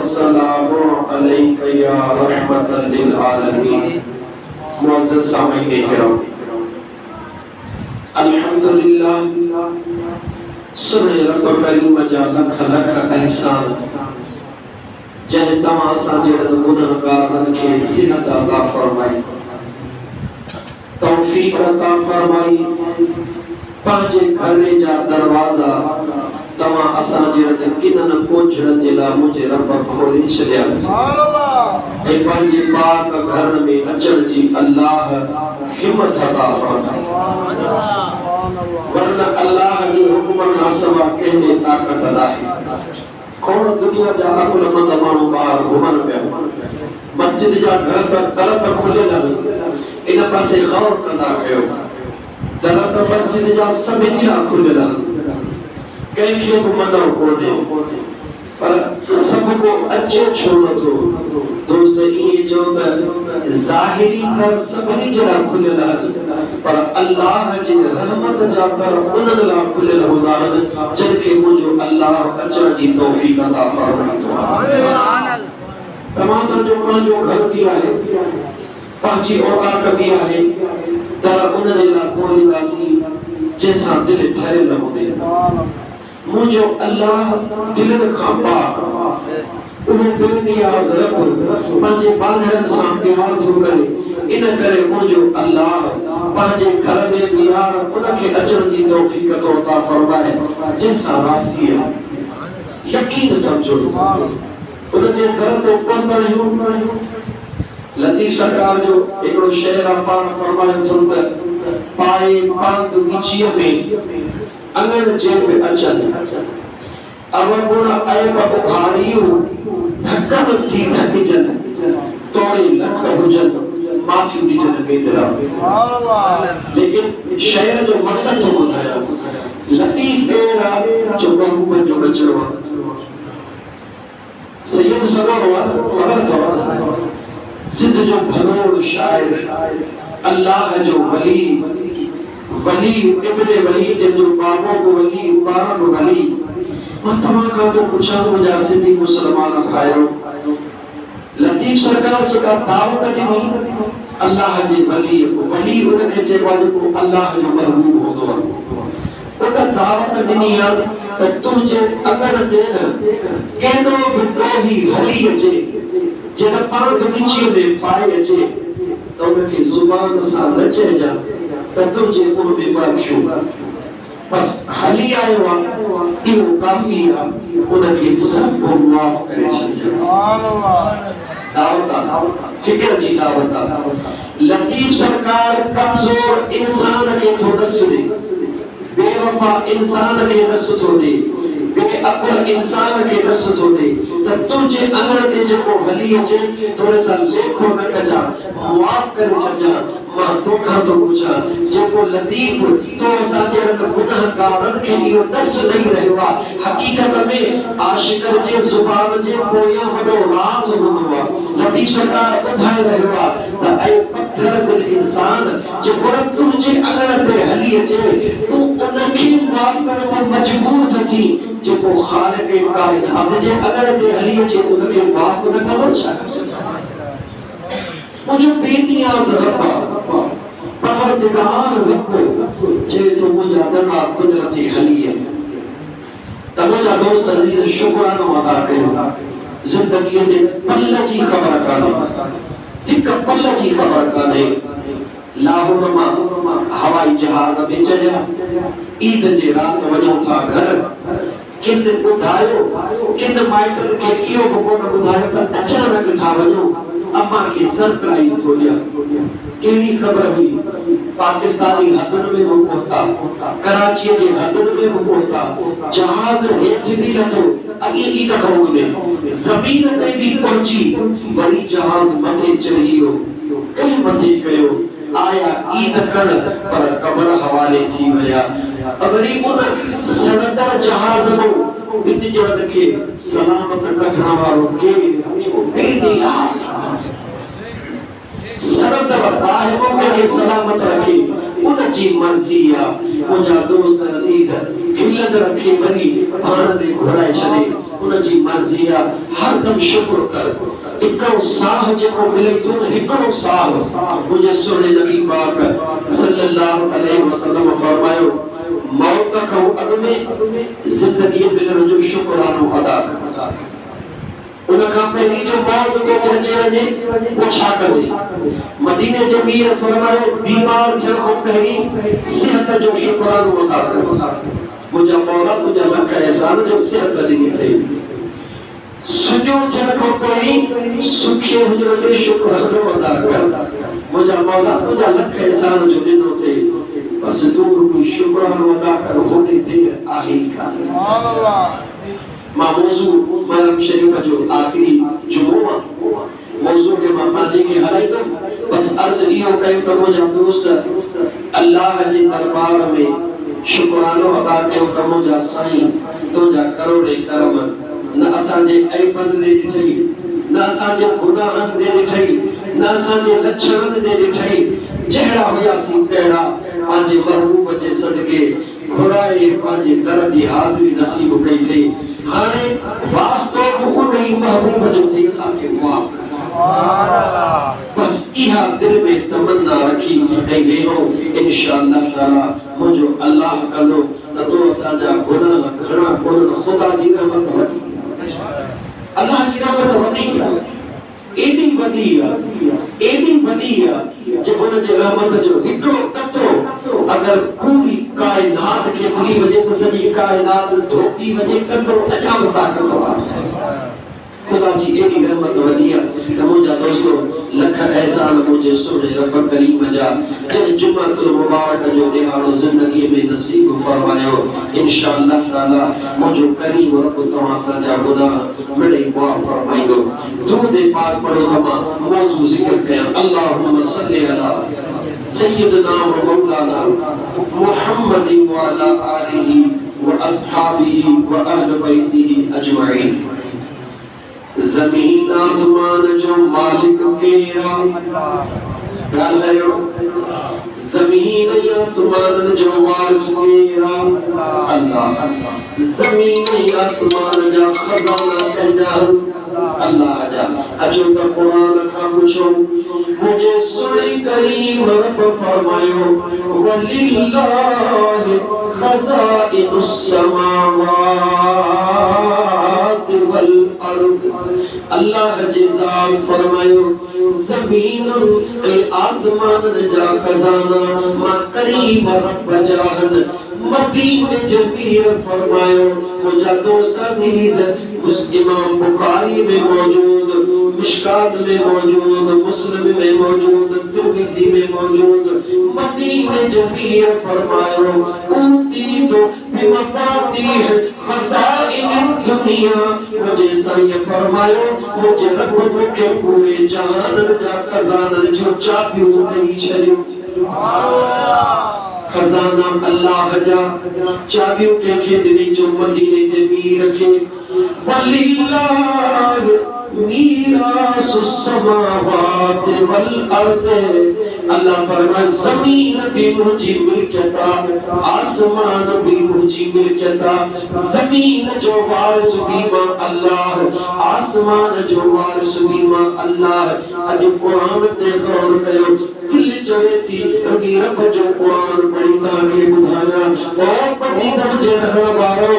वस्सलामु अलैका या रहमतल लिल आलमीन। मुअज़्ज़ज़ सामीईन किराम, अल्हम्दुलिल्लाह सुने रब करीम जा लख लख एहसान जंहिं तव्हां सां जहिड़नि गुनहगारनि खे सिहत अता फरमाई, तौफीक अता फरमाई। पंहिंजे घर जा दरवाज़ा तव्हां असां जहिड़नि किननि कोझड़नि जे लाइ मुंहिंजे रब खोले छॾिया ऐं पंहिंजे पाक घर में अचण जी अल्लाह हिम्मत अता फरमाई। वरना अल्लाह जे हुक्म खां सवा कंहिं में ताक़त नाहे। खोड़ दुनिया जा अकुलमंद माण्हू ॿाहिरि घुमनि पिया, मस्जिद जा घर दर खुलियल आहिनि, इन पासे गौर कंदा कयो। दर मस्जिद जा सभिनी लाइ खुलियल आहिनि, कंहिंखे बि मनो कोन्हे, पर सभ को अचे छो नथो। दोस्त इएं जो त ज़ाहिरी दर सभिनी जे लाइ खुलियल आहिनि, पर अल्लाह जी रहमत जा दर उन्हनि लाइ खुलियल हूंदा आहिनि जिनखे मुंहिंजो अल्लाह अचण जी तौफ़ीक़ अता फरमाईंदो। तव्हां सम्झो पंहिंजो घर बि आहे, पंहिंजी औकात बि आहे, दर उन जे लाइ खोलींदासीं जंहिंसां दिलि ठहियल हूंदी। मुंहिंजो अल्लाह दिलनि खां पाक, उहे दिलि नियाज़ रब पंहिंजे बांधड़नि सां प्यार थो करे। इन करे मुंहिंजो अल्लाह पंहिंजे घर में बीहार उनखे अचण जी तौफ़ीक़ थो अता फरमाए जंहिंसां राज़ी आहे। यकीन समझो उनजे घर ते पहुचूं। लतीफ़ सरकार जो हिकिड़ो शेर आहे, पाक फरमायो अथनि त पाए पांद ॻिचीअ में अंगण जेब अचनि, अब गुण ऐब उघाड़ियूं ढकनि थी ढकिजनि, तोड़े लख हुजनि माफ़ी ॾिजनि बेदरा। लेकिन शेर जो मक़सद थो ॿुधायां, लतीफ़ बेरा जो महबूब जो बचड़ो आहे। सैयद सरोवर ख़बर अथव, सिंध जो भलोड़ शाइर, अल्लाह जो वली, वली इब्ने वली जो बाबो को वली, मुबारक वली। मां तव्हां खां थो पुछां, मुंहिंजा सिंधी मुस्लमान भाइयो, लतीफ़ सरकार जेका दावत ॾिनी अल्लाह जे वली, वली उनखे चइबो आहे जेको अल्लाह जो महबूब हूंदो आहे। उन दावत ॾिनी आहे त तुंहिंजे अगरि ते केॾो बि ॾोही हली अचे, जॾहिं पाण ॻिचीअ में पाए अचे त उनखे ज़ुबान सां न चइजां त तुंहिंजे मुंहं में बख़्शूं, बस हली आयो आहे इहो काफ़ी आहे, उनखे सभु माफ़ करे छॾिजां। दावत आहे, फिक्र जी दावत आहे। लतीफ़ सरकार कमज़ोर इंसान खे थो ॾस ॾे, बेवफ़ा इंसान खे ॾस थो ॾे, बेअक़ल इंसान खे ॾस थो ॾे त तुंहिंजे अंगण ते जेको हली अचे थोरे सां लेखो न कजां, माफ़ करे छॾिजां। मां तोखां थो पुछां, जेको लतीफ़ तो असां जहिड़नि गुनहगारनि खे इहो ॾस ॾेई रहियो आहे, हक़ीक़त में आशिक़ जे ज़ुबान जे पोयां वॾो राज़ हूंदो आहे। लतीफ़ सरकार ॿुधाए रहियो आहे त ऐं पत्थर दिल इंसान, जेको तुंहिंजे अंगण ते हली अचे तूं उनखे माफ़ करण ते मजबूर न थी, जेको ख़ालिक़ काइनात जे अंगण ते हली अचे उनखे माफ़ न कंदो छा? मुंहिंजो बेनियाज़ रब आहे, परवरदिगार रब चए थो मुंहिंजा दड़ा कुदरती हली आहिनि। त मुंहिंजा दोस्त अज़ीज़ शुक्रानो अदा कयो। ज़िंदगीअ जे पल जी ख़बर कान्हे, हिकु पल जी ख़बर कान्हे। लाहौर मां हवाई जहाज़ में चढ़िया, ईद जे राति वञूं था घर। किन ॿुधायो, किन माइटनि खे इहो बि कोन ॿुधायो त अचानक था वञूं, अम्मा खे सरप्राइज़ थो ॾियां। कहिड़ी ख़बर हुई? पाकिस्तानी हदुनि में बि पहुता, कराचीअ जे हदुनि में बि पहुता, जहाज़ हेठि बि लथो, अॻे ई दफ़ो में ज़मीन ते बि पहुची, वरी जहाज़ मथे चढ़ी वियो, कई मथे कयो, आया ईद कर, पर क़ब्र हवाले थी विया। अगरि उन सनदर जहाज़ में ॿिनि ॼणनि खे सलामत कढण वारो केरु बेनियाज़ सनदर ताहिबों खे सलामत रखे, उनजी मर्ज़ी आहे। मुंहिंजा दोस्त अज़ीज़ खिलंद रखे वरी पाण में घुराए छॾे, उनजी मर्ज़ी आहे हर दम शुक्र कर हिकिड़ो साह जेको मिले थो न हिकिड़ो साह मुंहिंजे सुहिणे नबी पाक सल्लल्लाहु अलैहि वसल्लम फरमायो मौत खां अॻु में ज़िंदगीअ मिलण जो शुक्रानो अदा कर उन खां पहिरीं जो मौत तो अचे वञे पोइ छा कंदे मदीने जे मीर फरमायो बीमार थियण खां पहिरीं सिहत जो शुक्रानो अदा कर मुझा मौला मुझा लख एहसान जो सिहत ॾिनी अथई सुजो थियण खां पहिरीं सुखे हुजण ते शुक्रानो अदा कर मुझा मौला मुझा लख एहसान जो ॾिनो अथई बस तू कोई शुक्रानो अदा कर होने देर आहे कान मां मौजू मरम शरीफ जो आखिरी जुमो मौजू के मां पांजे के हलाइदो बस अर्ज इहो कयो त मुझा दोस्त अल्लाह जे दरबार में शुक्रानो अदा कयो त मुझा साईं तुंहिंजा करोड़े करम न असांजे ऐबन दे ॾिठई न असांजे गुनाहनि दे ॾिठई न असांजे लछणनि दे ॾिठई जहिड़ा हुयासीं तहिड़ा पंहिंजे महबूब जे सदके घुराए पंहिंजे दर जी हाज़िरी नसीब कई अथई हाणे वास्तो उन ई महबूब जो थी असांखे माफ़ बस इहा दिल में तमन्ना रखी ऐं वेहो इंशाअल्लाह ताला मुंहिंजो अल्लाह कंदो त तो असांजा गुनाह घणा कोन्हनि ख़ुदा जी रहमत वॾी अल्लाह जी रहमत वॾी आहे एडी वॾी आहे जे हुन जे रहमत जो हिकिड़ो कतरो अगर पूरी कायनात खे मिली वञे त सॼी कायनात धोपी वञे कतरो अञा बि ताक़त आहे खुदा जी एडी रहमत वॾी आहे त मुंहिंजा दोस्तो लख एहसान मुंहिंजे सुहिणे रब करीम जा जंहिं जुमअतुल मुबारक जो दिहाड़ो ज़िंदगीअ में नसीब फरमायो इंशाअल्लाह ताला मुंहिंजो करीम रब तव्हां असांजा गुनाह मिड़ई माफ़ फरमाईंदो दुरूद पाक पढ़ो त मां मौज़ू ज़िक्र कयां अल्लाहुम्मा सल्लि अला सय्यदना व मौलाना मुहम्मद व अला आलिहि व अस्हाबिहि व अहल बैतिहि अजमईन ज़मीन आसमान जो मालिक केरा ॻाल्हायो ज़मीन आसमान जो वारिस केरा अल्लाह ज़मीन आसमान जा खज़ाना पंहिंजा अल्लाह जा अचो त क़ुरान खां पुछो मुंहिंजे सुहिणे करीम रब फरमायो वलिल्लाहि खज़ाइनुस समावात वल अर्द अल्लाह जे ज़ात फरमायो ज़मीन ऐं आसमान जा खज़ाना मां करीम रब जा आहिनि मदीने जे पीर फरमायो मुझा दोस्त अजीज इमाम बुखारी में मौजूद मिशकात में मौजूद मुस्लिम में मौजूद तिरमिज़ी में मौजूद मदीने जे पीर फरमायो ऊती दो बिमफातीह खज़ाइन दुनिया मुझे साईं फरमायो मुझे रब के पूरे जहान जा खज़ानन जो चाबियूं ॾेई छॾियो खजाना अल्लाह जा चाबियों के खेदनी जो मदीने के पीर के वलिल्लाह मीरासुस समावात वल अर्द अल्लाह फरमाए ज़मीन भी मुझी मिल्कियत आसमान भी मुझी मिल्कियत ज़मीन जो वारिस भी मां अल्लाह आसमान जो वारिस भी मां अल्लाह अज कुरान ते गौर कयो दिल चवे थी रबी रब जो कुरान पढ़ी ताके बुधाया और पढ़ी दर्जे रहण वारो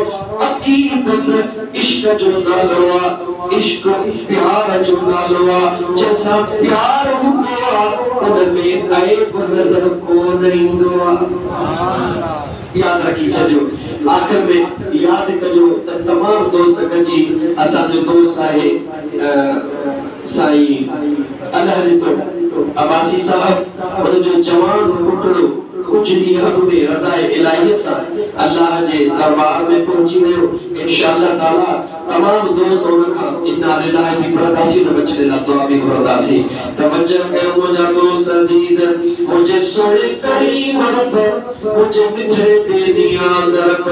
अकीदत इश्क जो नालो आहे इश्क प्यार जो नालो आहे जैसा प्यार हूंदो आहे उनमें ऐब नज़र कोन ईंदो आहे याद रखी छॾियो आखिर में याद कजो त तमाम दोस्त गॾिजी असांजो दोस्त आहे साईं अलहरितो अब्बासी साहब उनजो जवान पुटड़ो कुछ ॾींहं अॻु में रज़ाए इलाही सां अल्लाह जे दरबार में पहुची वियो इंशाअल्लाह ताला तमाम दोस्त उन खां इन्ना लिल्लाहि भी पढ़ंदासीं न बचड़े ला दुआ भी घुरंदासीं तवज्जो कयो मुंहिंजा दोस्त अज़ीज़ मुंहिंजे सोने करीम रब मुंहिंजे मिठड़े बेनियाज़ रब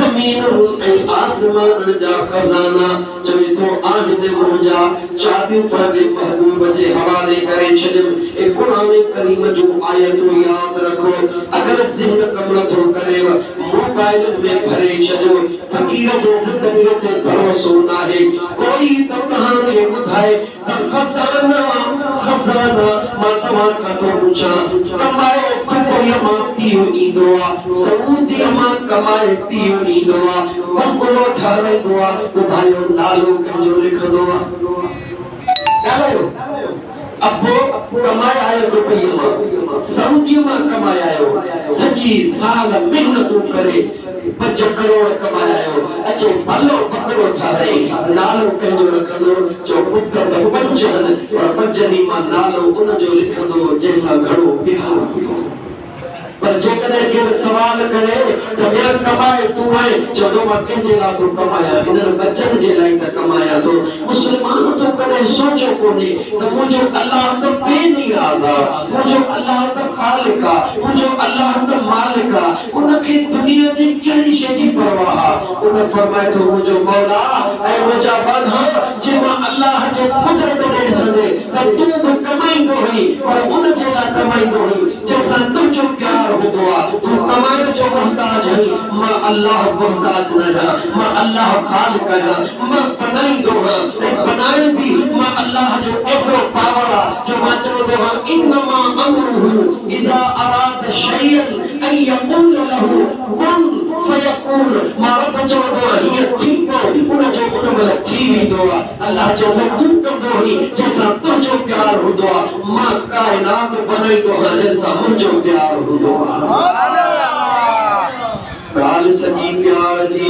ज़मीन ऐं आसमान जा खज़ाना चवे थो अल्लाह ने मुझा चाबियों पर जे महबूब जे हवाले करे छॾियो ए कुरान करीम जो आयत याद रखो अगर ज़हन कमलो थो करे मोबाइल में भरे छॾियो फकीर जे ज़िंदगी ते भरोसो नाहे कोई तो कहानी ॿुधाए त खज़ाना मां तव्हां खां थो पुछां कमाए दुबईअ मां पीउ ईंदो आहे सऊदीअ मां कमाए पीउ ईंदो आहे बंगलो ठाराईंदो आहे ॿुधायो नालो कंहिंजो लिखंदो आहे अबो कमाए आयो दुबईअ मां सऊदीअ मां कमाए आयो सॼी साल महिनतूं करे 5 करोड़ कमाए आयो अचे भलो बंगलो ठाराई नालो कंहिंजो रखंदो जो पुट त 5 आहिनि पर 5 ॾींहं मां नालो उनजो लिखंदो जंहिंसां घणो प्यार पर जेकॾहिं केरु सवाल करे त ॿिया कमाए तूं आहे चवंदो मां कंहिंजे लाइ थो कमायां हिननि बचनि जे लाइ त कमायां थो मुस्लमान तो कॾहिं सोचियो कोन्हे त मुंहिंजो अलाह त बेनीराज़ आहे मुंहिंजो अलाह त ख़ालिक आहे मुंहिंजो अलाह त मालिक आहे उनखे दुनिया जी कहिड़ी शइ जी परवाह आहे उन फरमाए थो मुंहिंजो मौला ऐं मुंहिंजा बाधा जे मां अलाह जे कुदरत ॾे ॾिसंदे त तूं बि कमाईंदो हुई पर उनजे लाइ कमाईंदो हुई जंहिंसां तुंहिंजो प्यार होतो आहे तूं कमाइण जो मोहताज आहीं मां अलाह मोहताज न आहियां मां अलाह ख़ालिक आहियां मां बनाईंदो आहियां ऐं बनाइण बि मां अलाह जो एतिरो पावर आहे जो मां चवंदो आहियां इन्नमा अमरुहु इज़ा अराद शैअन अन यक़ूल लहू कुन फयकून मां रब चवंदो आहियां हीअ थींदो उनजो उन महिल थी वेंदो आहे अलाह चवंदो तूं कंदो हुई जंहिंसां तुंहिंजो प्यार हूंदो आहे मां काइनात बनाईंदो आहियां जंहिंसां मुंहिंजो प्यार हूंदो ॻाल्हि सॼी प्यार जी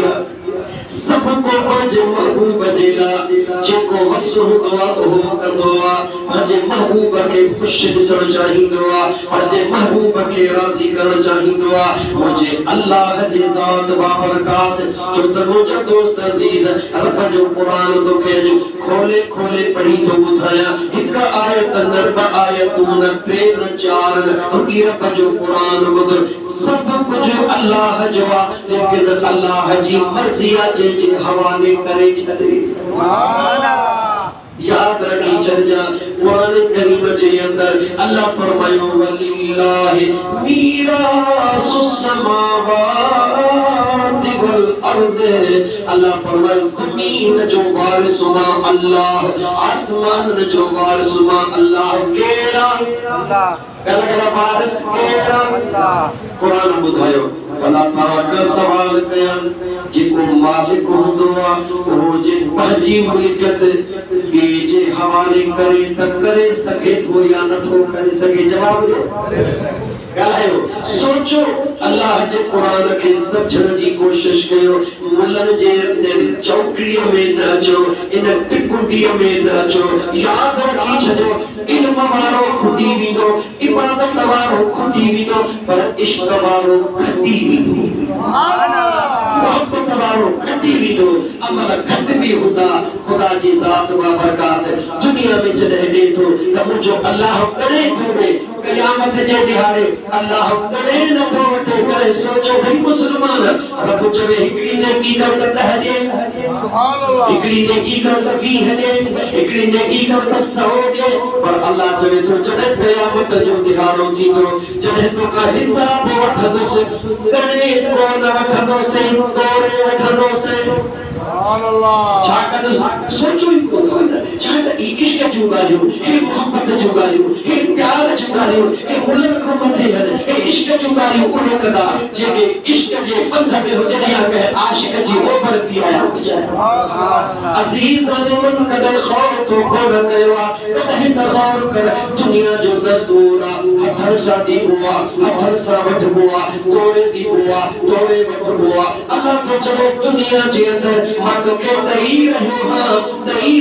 सब को पंहिंजे महबूब जे लाइ जेको वस हूंदो आहे उहो कंदो आहे पंहिंजे महबूब खे ख़ुशि ॾिसणु चाहींदो आहे पंहिंजे महबूब खे राज़ी करणु चाहींदो आहे मुंहिंजे अलाह जे ज़ात बाबरकात जो त मुंहिंजा दोस्त अज़ीज़ रब जो क़ुरान तोखे खोले खोले पढ़ी थो ॿुधायां हिकु आयत न 2 आयतूं न 3 न 4 फक़ीर रब जो क़ुरान ॿुध सब कुछ अल्लाह जो आहे लेकिन अल्लाह जी मर्ज़ी आहे जे हवाले करे छॾे याद रखी छॾिजां क़ुरान करीम जे अंदर अल्लाह फरमायो वलिल्लाहि मीरासुस समावाति वल अर्द अल्लाह फरमायो ज़मीन जो वारिस मां अल्लाह आसमान जो वारिस मां अल्लाह केड़ा अल्लाह वारिस केड़ा क़ुरान ॿुधायो भला तव्हां सवाल कया जेको मालिक हूंदो आहे उहो जे पंहिंजी मिल्कियत ॿिए जे हवाले करे त करे सघे थो या नथो करे सघे जवाब ॾियो ॻाल्हायो सोचो अल्लाह जे क़ुरान खे सम्झण जी कोशिश कयो मुल्हनि जे चौकड़ीअ में न अचो इन टिकुंडीअ में न अचो यादि रखी छॾियो इल्म वारो खुटी वेंदो इबादत वारो खुटी वेंदो पर इश्क वारो घटी वेंदो मोहब्बत वारो घटी वेंदो अमल घटि बि हूंदा ख़ुदा जी ज़ात बाबरकात दुनिया में जॾहिं ॾे थो त मुंहिंजो अलाह करे थो ॾे क़यामत जे ॾिहाड़े अल्लाह करे नथो वठे करे सोचो भई मुस्लमान रब चवे हिकिड़ी नेकी कर त 10 ॾे हिकिड़ी नेकी कर त 20 ॾे हिकिड़ी नेकी कर त 100 ॾे पर अल्लाह चवे थो जॾहिं क़यामत जो ॾिहाड़ो थींदो जॾहिं तोखां हिसाब वठंदुसि करे कोन वठंदुसि तोड़े वठंदुसि छा कंदुसि सोचो ई कोन छा त इश्क जूं ॻाल्हियूं हे मोहब्बत जूं ॻाल्हियूं हे प्यार जूं ॻाल्हियूं हे मुल्हनि खां मथे आहिनि हे इश्क जूं ॻाल्हियूं उहे कंदा जेके इश्क जे पंध में हुजनि या कंहिं आशिक़ जी ओभर थी आया हुजनि अज़ीज़ आज़मन कॾहिं ख़ौफ़ तो कोन कयो आहे कॾहिं त ग़ौर कर दुनिया जो दस्तूर आहे हथनि सां ॾिबो आहे हथनि सां वठिबो आहे तोड़े ॾिबो आहे तोड़े वठिबो आहे अल्लाह तो चवे दुनिया जे अंदरि मां तोखे ॾेई रहियो हां ॾेई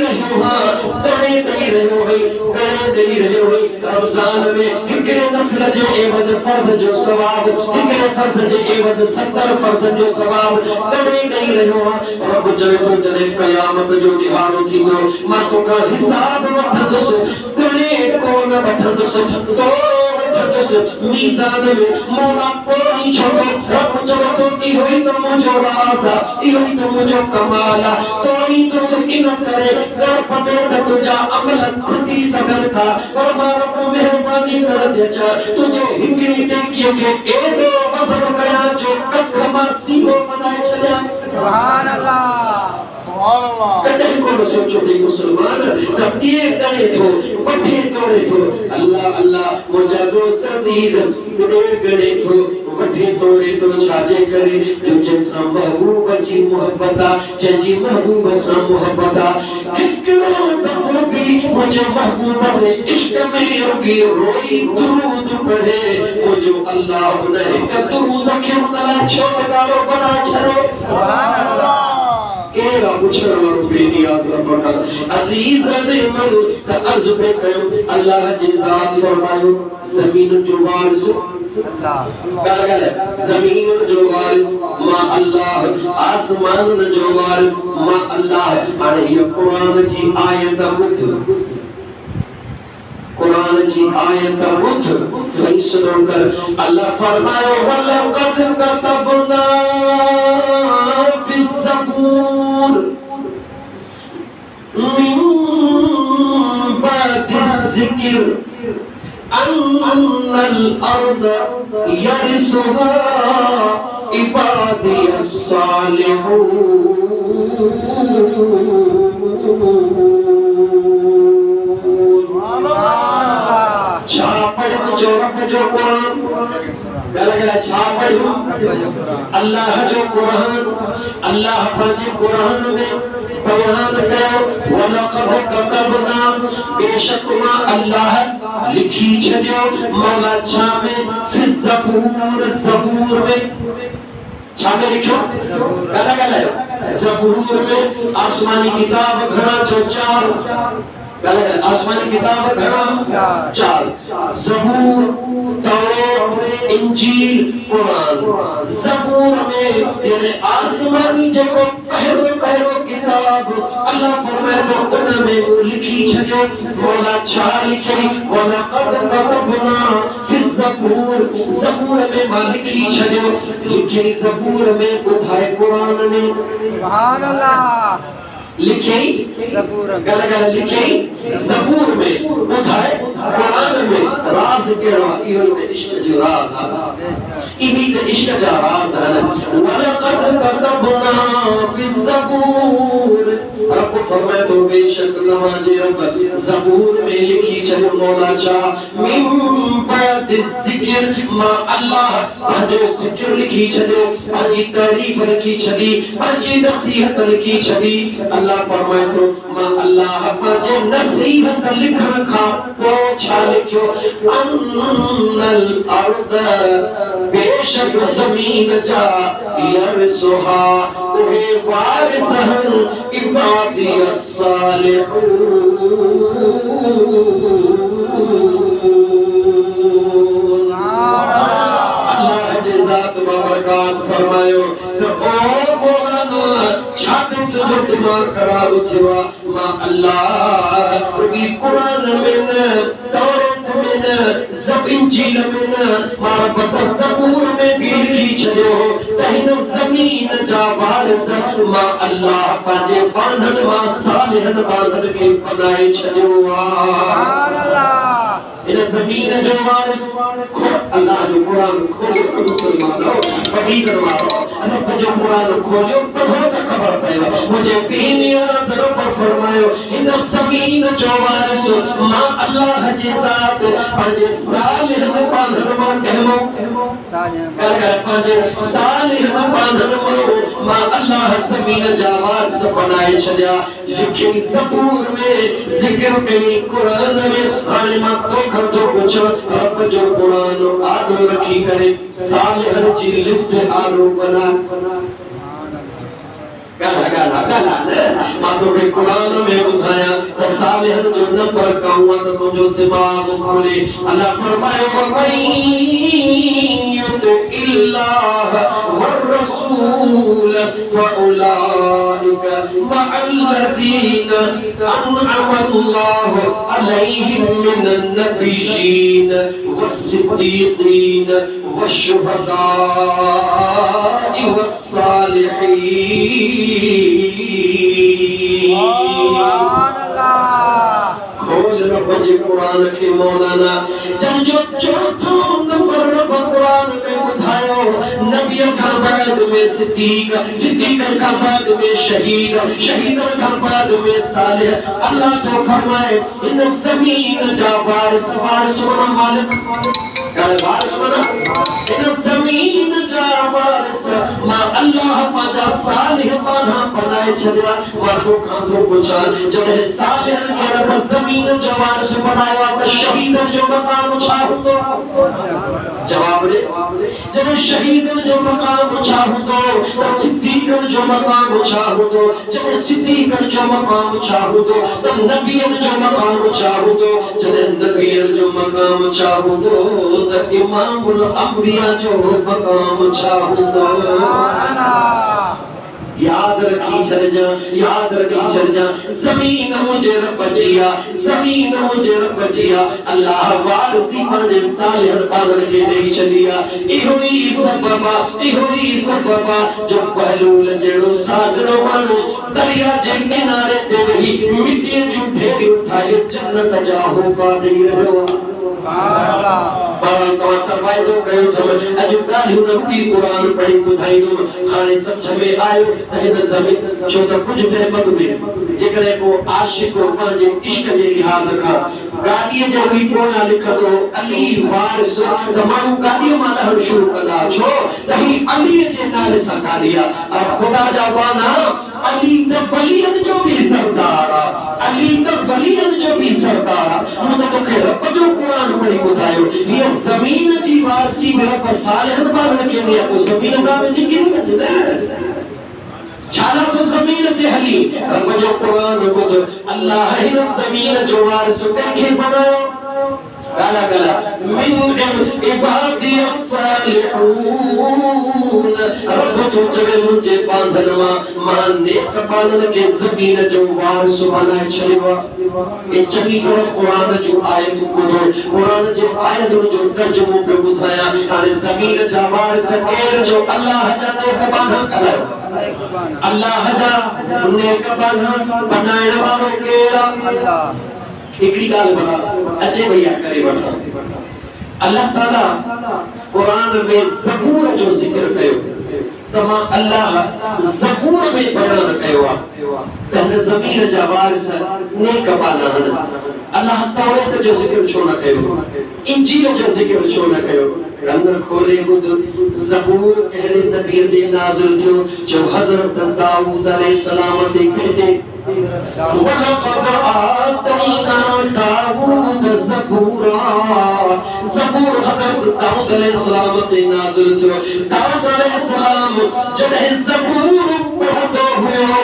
रहियो हुई रमज़ान में हिकिड़े नफ़िल जे एवज़ फ़र्ज़ जो सवाब हिकिड़े फ़र्ज़ जे एवज़ 70 फ़र्ज़ जो सवाब ॾेई रहियो हां रब चवे थो जॾहिं क़यामत जो ॾिहाड़ो थींदो मां तोखां हिसाब वठंदुसि कोन वठंदुसि हदस मीज़ान में मौला कोई छोड़ो रब जब छोटी हुई तो मुझे रासा इहुई तो मुझे कमाला कोई तो सुकिन करे गर्भ में तो तुझा अमल खुदी सगल था और मारो को मेहरबानी कर दे चा तुझे हिकड़ी देखिए के ए दो मसल कया जो कखमा सीहो बनाए चला सुभान अल्लाह कदम को सोचो भी मुसलमान जब ये करे तो पठे तोड़े तो अल्लाह अल्लाह मुझा दोस्त अजीज गड़े गड़े तो पठे तोड़े तो छाजे करे तुझे सा महबूब जी मोहब्बता जजी महबूब सा मोहब्बता इकरो तो भी मुझे महबूब ने इश्क में योगी रोई दुरूद पढ़े मुझे अल्लाह ने दुरूद के मतलब छोटा बड़ा छरे सुभान अल्लाह केरा पुछण वारो बेनियाज़ रब अज़ीज़ रहमन त अर्ज़ पे कयो अल्लाह जी ज़ात फरमायो ज़मीन जो वारिस अल्लाह गल ज़मीन जो वारिस मां अल्लाह आसमान जो वारिस मां अल्लाह हाणे ये कुरान जी आयत ॿुध कुरान की आयत ॿुध वही सुनो कर अल्लाह फरमायो वलक़द कतबना ज़बूर मिन बाद ज़िक्र अन्नल अर्द यरिसुहा इबादियस सालिहून छापड़ जो रब जो कुरान गला छापड़ अल्लाह जो कुरान अल्लाह पांचे कुरान में बयान कयो वलक़द कतबना बेशक मां अल्लाह लिखी छडियो मौला छा में फिर ज़बूर में छा में लिखो गला ज़बूर में आसमानी किताब घणा जो चार आसमानी किताब घणा चार ज़बूर तौरात इंजील कुरान ज़बूर में यानी आसमानी जेको पहलो किताब अल्लाह फरमाए तो उन में लिखी छडियो मौला छा लिखी मौला कतबना फिर ज़बूर में मां लिखी छडियो लिखी ज़बूर में ॿुधाए कुरान में सुभान अल्लाह लिखे ज़बूर गल लिखे ज़बूर में ॿुधाए कुरान में राज़ कहिड़ो इहो ई इश्क जो राज़ आहे इन्ही त इश्क जा राज़ आहिनि वलक़द कतबना फ़िज़्ज़बूर रब फरमाए तो बेशक नवाज़े रब ज़बूर में लिखी छॾियो मौला छा मिन बाद ज़िक्र मां अल्लाह पंहिंजो ज़िक्र लिखी छॾियो पंहिंजी तारीफ़ लिखी छॾी पंहिंजी नसीहत लिखी छॾी अल्लाह फरमाए तो मां अल्लाह पंहिंजे नसीहत लिखण खां पोइ छा लिखियो अन्नल अर्द बेशक ज़मीन जा यरिसुहा उहे वारिस आहिनि इबादियस सालिहून अल्लाह जे ज़ात बाबरकात फरमायो त ओ मौलाना छाते तुझो दिमाग खराब थियो मां अल्लाह रुगी कुरान में न तौरात में न इंजील में न मां पता ज़बूर में भी लिखी छॾियो त हिन ज़मीन जा वारिस मां अल्लाह पंहिंजे बांधन मां सालिहन बांधन खे बनाए छॾियो आहे इन ज़मीन जो वारिस अल्लाह जो कुरान खोलियो मुसलमानो पढ़ी करवाओ रब जो कुरान खोलियो पढ़ो त ख़बर पए मुझे पीनिया रब फरमायो इन ज़मीन जो वारिस मां अल्लाह जे ज़ात पंहिंजे सालिहन बांधन मां कहमो पंहिंजे सालिहन बांधन मां अल्लाह ज़मीन जा वारिस बनाए छॾिया लिखी ज़बूर में ज़िक्र कई कुरान में हाणे मां तोखां थो पुछां रब जो कुरान आदो रखी करे सालिहन जी लिस्ट आदो बना गाला न मां तोखे कुरान में ॿुधायां त सालिहन जो नंबर कहूँ तो तुझो दिमाग खोले। अल्लाह फरमाए इल्लाह वरसूल फउलाइका मअल्लज़ीना अनअमल्लाहु अलैहिम मिनन नबिय्यीन वस्सिद्दीक़ीन वश्शुहदाኢ वस्सालिहीन। खोल रब जे कुरान के मौलाना जन जो चौथो नंबर रब कुरान में बुधायो नबी का बाद में सिद्दीक, सिद्दीक का बाद में शहीद, शहीद का बाद में सालिह। अल्लाह तो फरमाए इन ज़मीन जा वारिस, वारिस बना मालिक क्या वारिस बना, इन ज़मीन जा वारिस मां अल्लाह पाजा सालिह बना बनाए छदिया वादो खांदो पुछा जब सालिह के रब ज़मीन जो वारिस बनाया तो शहीद जो मकाम छा हुंदो। जवाब रे जब शहीद जो मकाम छा हुंदो तो सिद्दीक जो मकाम छा हुंदो, जब सिद्दीक जो मकाम छा हुंदो तो नबी जो मकाम छा हुंदो, जब नबी जो मकाम छा हुंदो तो इमामुल अंबिया जो मकाम छा हुंदो। याद रखी छड़जा, याद रखी छड़जा ज़मीन मुझे रब जिया, ज़मीन मुझे रब जिया। अल्लाह वारसी पंजे सालिह पागल के नहीं छलिया। इहो ही सबबा जो पहलूल जेड़ो सागरो मानो दरिया जे किनारे ते वही मिट्टी जो ढेरी उठाए जन्नत जा होगा नहीं रहो। बाबा तो सरवाइव कयो थम अजु काल्हि नबी कुरान पढ़ी बुधाईंदो हाणे समझ में आयो त हिन ज़मीन छो त कुछ बहमत में जेकरे को आशिक पंहिंजे इश्क जे लिहाज़ खां गाॾीअ जे वही पोयां लिखंदो अली वारिस त माण्हू गाॾीअ मां लहण शुरू कंदा छो त ही अलीअ जे नाले सां गाॾी आहे। और ख़ुदा जा बाना अली त वलियन जो भी सरदार आहे, अली त वलियन जो भी सरदार आहे। मूं त तोखे रब जो कुरान पढ़ी ॿुधायो हीअ ज़मीन जी वारसी में रब सालिहन पागल के लिए तो ज़मीन दा में निकिरी वञे छाला तो ज़मीन ते हली रब जो कुरान ॿुध। अल्लाह हिन ज़मीन जो वारिस कंहिंखे बनायो गाला गाला मिन इबादी अस्सालिहून। रब तो चवे मुझे बांधन मां नेक बांधन के ज़मीन जो वारिस बनाए छॾियो। ये चङी तरह कुरान जो आयत ॿुधो, कुरान जे आयत जो तर्जुमो पे ॿुधायां। हाणे ज़मीन जा वारिस केर जो अल्लाह जा नेक बांधन कलायो, अल्लाह जा नेक बांधन बनाइण वारो केर अल्लाह। हिकड़ी गाल बता अचे भैया करे वठो। अल्लाह ताला कुरान में ज़बूर जो जिक्र कयो तमा अल्लाह ज़बूर में बयान कयो आहे त हिन ज़मीन जा वारिस नेक बांधन। अल्लाह तौरात जो जिक्र छो न कयो, इंजील जो जिक्र छो न कयो। अंदर खोले ॿुध ज़बूर कहिड़े ज़मीर ते नाज़िल थियो जो हज़रत दाऊद अलैहिस्सलाम ते कहिजे वलक़द आतैना दाऊद ज़बूरा। ज़बूर हज़रत दाऊद अलैहिस्सलाम ते नाज़िल थियो। दाऊद अलैहिस्सलाम जॾहिं ज़बूर पढ़ंदो हुयो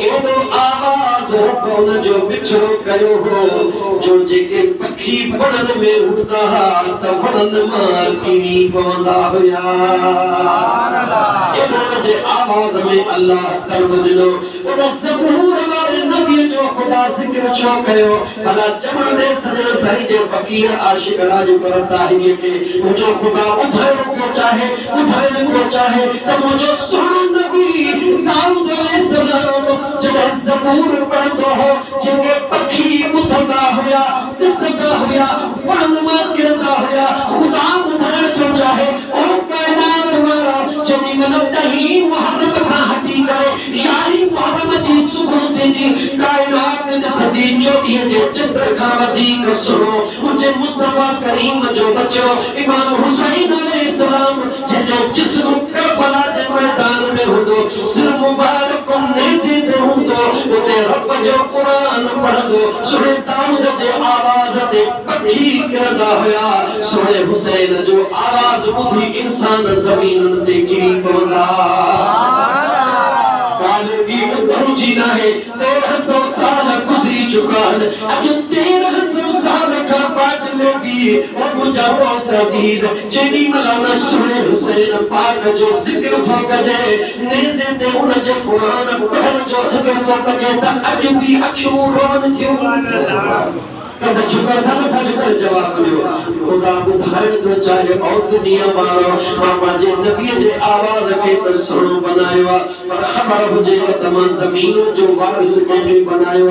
एॾो आवाज़ रब उन जो बिछड़ो कयो हो जो जेके पखी वणन में उड़ंदा हुआ त वणन मां किरी पवंदा हुया। एॾो जे आवाज़ में अल्लाह कर्म ॾिनो। उन ज़बूर वारे नबी जो ख़ुदा ज़िक्र छो कयो भला चवण दे सजण साईं जे फ़क़ीर आशिक राज परताहीअ खे मुंहिंजो ख़ुदा ॿुधाइण पियो चाहे, ॿुधाइण पियो चाहे त मुंहिंजो सुहिणो नबी दाऊद अलैहिस्सलाम जॾहिं ज़बूर पढ़ंदो हो जेके पखी ॿुधंदा हुया, ॾिसंदा हुया, वणन मां किरंदा हुया, ख़ुदा ॿुधाइण पियो चाहे ओ काइनात वारा जेॾी महिल 10 मुहर्रम खां हटी करे 11 मुहर्रम जी सुबुह थींदी काइनात ॾिसंदी 24 जे चंड खां वधीक सुहिणो मुंहिंजे मुस्तफ़ा करीम जो बचो इमाम हुसैन अलैहिस्सलाम जंहिंजो जिस्म करबला जे मैदान में हूंदो, सिर मुबारक नेज़े ते हूंदो, उते रब जो कुरान पढ़ंदो। सुहिणे दाऊद जे आवाज़ ते पखी किरंदा हुया, सुहिणे हुसैन जो आवाज़ ॿुधी इंसान ज़मीननि ते किरी पवंदा। ॻाल्हि ॿी ॿुधण जी नाहे 1300 साल गुज़री चुका है। अज 1300 साल का बाद लेगी और मुझा दोस्त अजीज जेडी मलाना सुने हुसैन पाक जो जिक्र थो कजे नेज़े ते उन जे कुरान पढ़ण जो जिक्र थो कजे त अज भी अखियूं रोन थियूं। कदा झुका था न फजकर जवाब दियो खुदा बुधारण तो चाहे और दुनिया वारो मामा जे नबी जे आवाज के त सुनो बनायो पर खबर हुजे तमा जमीन जो वारिस के बनायो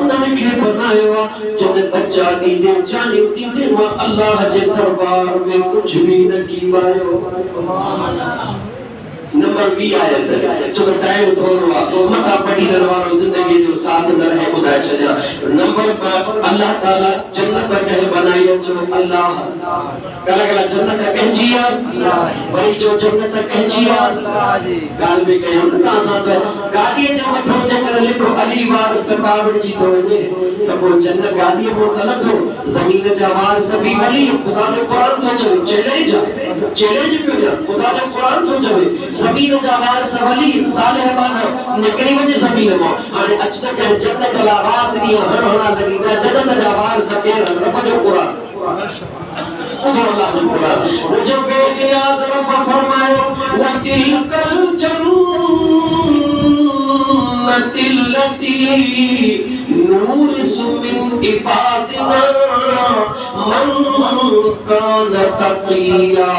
उन्हनि खे बनायो जने बच्चा दी दे जानी दी मां अल्लाह जे दरबार में कुछ भी न की पायो। सुभान अल्लाह। नंबर 20 आयत जो टाइम थोड़ो आ मता पढ़ी वारो जिंदगी जो साथ न रहे बुधाए छया। नंबर पर अल्लाह ताला जन्नत के बनाई जो अल्लाह गला गला जन्नत कहजिया वरी जो जन्नत कहजिया अल्लाह जी गाल में कहे का साथ गादी जो मथो जे कर लिखो अली वार सकावट जी तो वजे तो वो जन्नत गादी वो गलत हो जमीन जा वार सभी वली खुदा ने कुरान तो चले चैलेंज क्यों जा खुदा ने कुरान तो चले जमीन जा वार सवली सालेह बान निकली वजे जमीन मो हाने अच तक जन्नत ला रात नी हण होना लगी जन्नत जा वार सके रब जो कुरान अल्लाह जो कुरान वो जो बेनियाज रब फरमायो वतिलकल जन्नतिल्लती नूरिसु मिन इबादिना मन कान तकिया।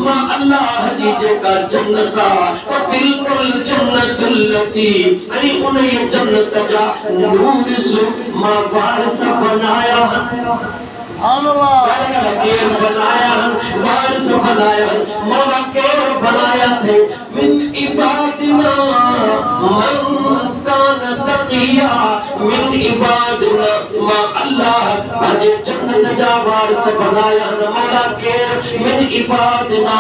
मां अल्लाह जी जेका जन्नत आ बिल्कुल जन्नतुल्लती अरे उन ये जन्नत जा नूर सु मां वारिस बनाया सुभान अल्लाह केर बनाया वारिस बनाया मौला केर बनाया थे मिन इबादिना मन कान तकिया मिन इबादिना मां अल्लाह अजे जन्नत जा वारिस बनाया मौला केर मिन इबादिना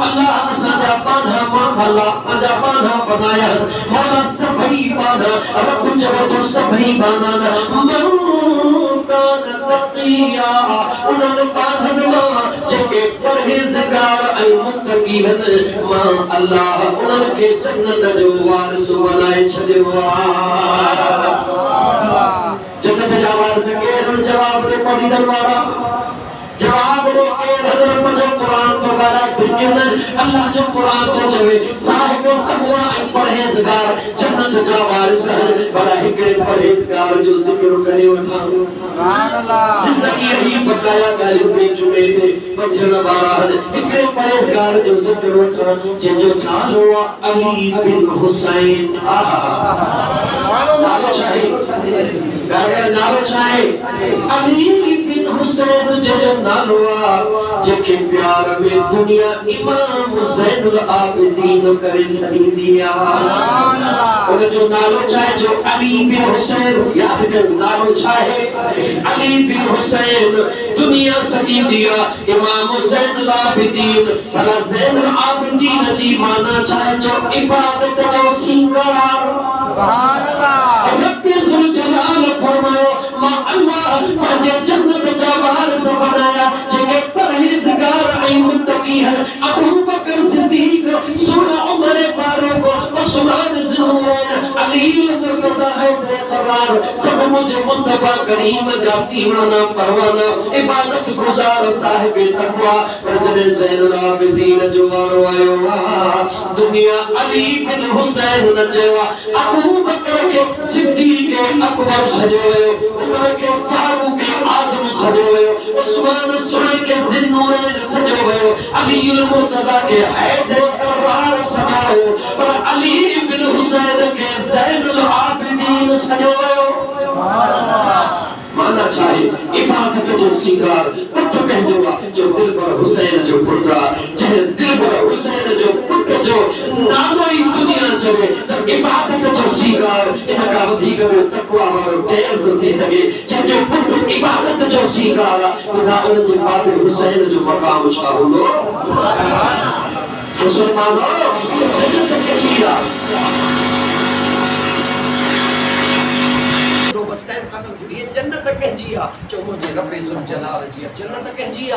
अल्लाह असांजा पाना मां अल्लाह अजा पाना बनाया मौला सभई पाना रब चवे तो सभई पाना मन कान तकिया उन्हनि पाधनि मां जेके परहेज़गार ऐं मुत्तक़ी आहिनि मां अल्लाह उन्हनि खे जन्नत जो वारिस बनाए छॾियो आहे। जन्नत जा वारिस केरु जवाब ॾे पढ़ींदड़ वारा जवाब ॾे केरु हज़रत जो कुरान तो ॻाल्हाए फिकिर अल्लाह जो कुरान तो चवे साहिब तक़वा ऐं परहेज़गार जन्नत जा वारिस भला हिकिड़े परहेज़गार जो ज़िक्र करे वठां सुभान अल्लाह। जिंदगी ही बकाया ॻाल्हियूं में जुमे ते बचण वारा हिकिड़े परहेज़गार जो ज़िक्र वठां जंहिंजो नालो आहे अली बिन हुसैन। नालो छा आहे नालो छा आहे अली बिन हुसैन जंहिंजो नालो आहे जेके प्यार में दुनिया इमाम ज़ैनुल आबिदीन करे सघंदी आहे उनजो नालो छा आहे जो अली बिन हुसैन यादि कर नालो छा आहे अली बिन हुसैन दुनिया सघंदी आहे इमाम ज़ैनुल आबिदीन भला ज़ैनुल आबिदीन जी माना छा आहे जो इबादत जो सिंगार सुभान अल्लाह। रब्बे ज़ुल जलाल फरमायो मां अल्लाह पंहिंजे जन्नत जा वारिस बनाया जेके परहेज़गार ऐं मुत्तक़ी आहिनि अबू बकर सिद्दीक़ सोना उमर फारूक उस्मान ज़ुनूरैन अली मुर्तज़ा हैदर क़रार सब मुझे मुस्तफा करीम जा दीवाना परवाना इबादत गुज़ार साहिब तक़वा रजने ज़ैनुल आबिदीन जो वारो आयो दुनिया अली बिन हुसैन न चयो अबू बकर के सिद्दीक़ अकबर सजो उमर के फारूक आज़म सजो उस्मान सुने के ज़िन्नूरैन सजो अली मुर्तज़ा के हैदर क़रार सजो पर अली बिन हुसैन के ज़ैनुल आबिदीन सजो माना चाहे इबादत जो सिंगार पुट कहजो जो दिल पर हुसैन जो पुट जे दिल पर हुसैन जो पुट जो नालो ही दुनिया चवे तो इबादत जो सिंगार इनका वधीक में तकवा और टेर थी सके जे पुट इबादत जो सिंगार खुदा उन जे बाद हुसैन जो मकाम छा होंदो मुसलमानो जन्नत के हीरा तो बस टाइम खत्म थी ये जन्नत कहजी आ जो मुझे रब्बे ज़ुल जलाल जी जन्नत कहजी